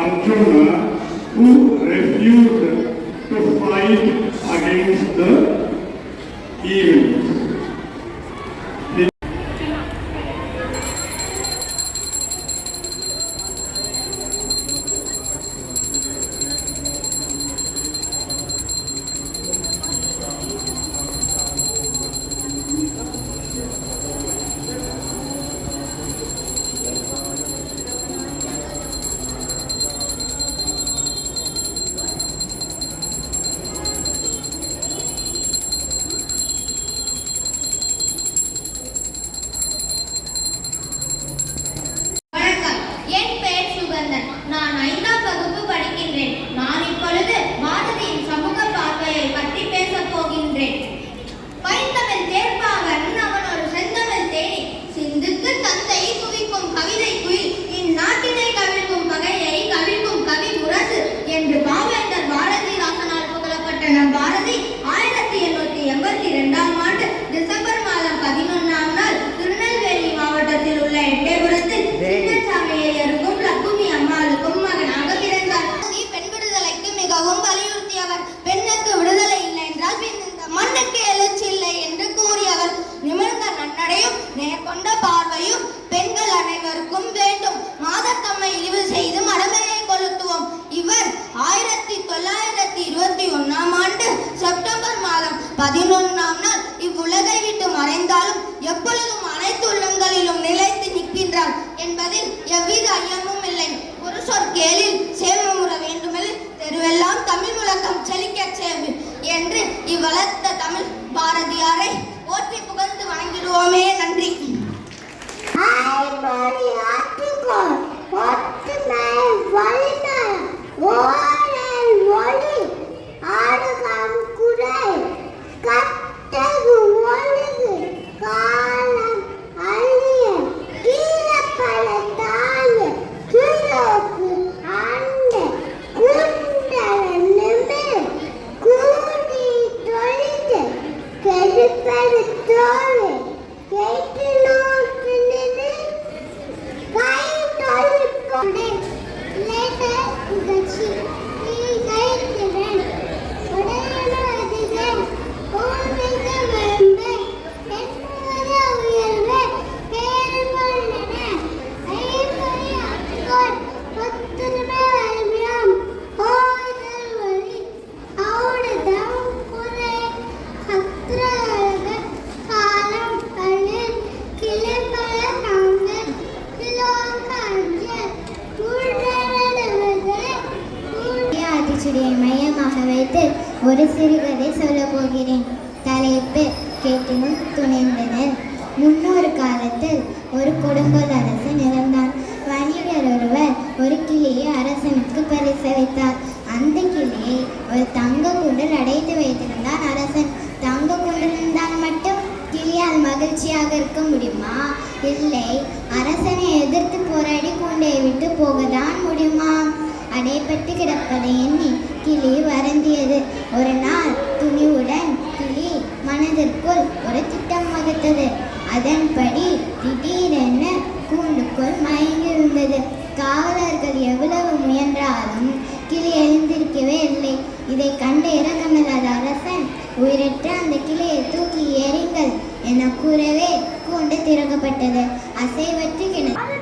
Arjuna, who refused to fight against the evil. நான் 5ஆம் வகுப்பு படிக்கின்றேன். நான் இப்பொழுது பாரதியின் சமூக பார்வையை பற்றி பேசப் போகின்றேன். பைந்தமிழ் தேர்ப்பாகன் அவன் ஒரு செந்தமிழ் தேனி, சிந்துக்கு தந்தை குவிக்கும் கவிதை குயில், இந்நாட்டினை கவிழ்க்கும் பகையை கவிழ்க்கும் கவி முரசு என்று பாவேந்தர் பாரதிதாசனால் புகழப்பட்ட நம் பாரதி 1882ஆம் ஆண்டு டிசம்பர் மாதம் 11ஆம் நாள் திருநெல்வேலி மாவட்டத்தில் உள்ள எட்டயபுரத்தில் சின்னசாமியை அருகும் லக்குமி அம்மாளுக்கும் மகனாக பிறந்தார். பெண் விடுதலைக்கு மிகவும் வலியுறுத்தியவர். பெண்ணுக்கு விடுதலை இல்லை என்றால் இந்த மண்ணுக்கு எழுச்சி இல்லை என்று கூறியவர். நிமிர்ந்த நன்னடையும் நேர்கொண்ட பார்வையும் பெண்கள் அனைவருக்கும் வேண்டும். மாதத்தம்மை இழிவு செய்து மடமையை கொளுத்துவோம். இவர் 1921ஆம் ஆண்டு செப்டம்பர் மாதம் 11ஆம் நாள் இவ்வுலகை விட்டு மறைந்தாலும் எப்பொழுதும் அனைத்து உள்ளங்களிலும் நிலைத்து நிற்கின்றார் என்பதில் எவ்வித ஐயமும் இல்லை. ஒரு சொற்கேளில் சேமமுற வேண்டுமெனில் தெருவெல்லாம் தமிழ் முழக்கம் செழிக்கச் சேவு என்று இவ்வளர்த்த தமிழ் பாரதியாரை போற்றி புகழ்ந்து வணங்கிடுவோமே. நன்றி. மையமாக வைத்து ஒரு சிறுகதை சொல்ல போகிறேன். தலைப்பு கேட்டினும் துணிந்தனர். முன்னொரு காலத்தில் ஒரு கொடுங்கோல் அரசன் இருந்தான். வணிகர் ஒருவர் ஒரு கிளியை அரசனுக்கு பரிசளித்தார். அந்த கிளியை ஒரு தங்க கூண்டில் அடைத்து வைத்திருந்தான் அரசன். தங்க கூண்டில் இருந்தால் மட்டும் கிளியால் மகிழ்ச்சியாக இருக்க முடியுமா? இல்லை, அரசனை எதிர்த்து போராடி கூண்டை விட்டு போகத்தான் முடியுமா? அடைப்பட்டு கிடப்பதை எண்ணி கிளி வருந்தியது. ஒரு நாள் துணிவுடன் கிளி மனதிற்குள் ஒரு திட்டம் வகுத்தது. அதன்படி திடீரென கூண்டுக்குள் மயங்கியிருந்தது. காவலர்கள் எவ்வளவு முயன்றாலும் கிளி எழுந்திருக்கவே இல்லை. இதை கண்டு இறக்கமில்லாத அரசன் உயிரற்ற அந்த கிளியை தூக்கி எறிங்கள் என கூறவே கூண்டு திறக்கப்பட்டது. அசைவற்று கிடந்தது.